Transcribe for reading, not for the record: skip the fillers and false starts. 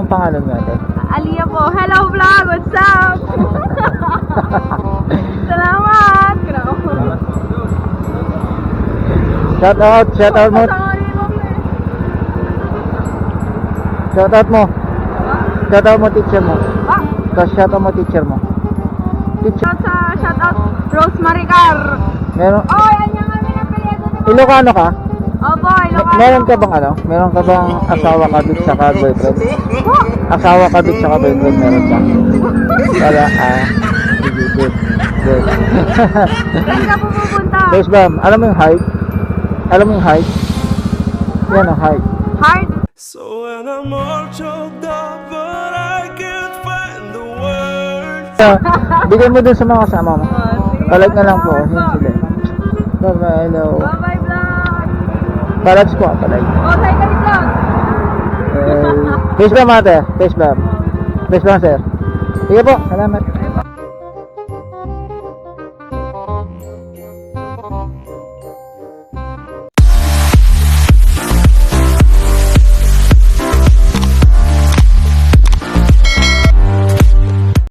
Anong pangalan mo ate? Aliyah po. Hello vlog, what's up? Salamat. Shout out mo. Shout out mo. Shout out mo teacher mo. Tapos shout out mo teacher mo. Teacher. Shout out Rose Maricar. Meron. Oh, yan yung aming apelyido ni Ilocano ka? Opo, Ilocano. Meron ka bang ano? Meron ka bang asawa ka bit saka boyfriend? Asawa ka bit saka boyfriend meron ka? Wala. Good. Saan ka po pupunta? Guys, bam, alam mo yung height? Alam mo yung height? Yan ang height. Hard. So when I'm all choked up, but I can't find the words. Bigyan mo dun sa mga kasama mo. Palag na lang po. Yan sila. Bye-bye, hello. Bye-bye vlog. Palags po, palag. Oh, say ka vlog. Face bam ate. Face bam. Face bam sir. Sige po, salamat.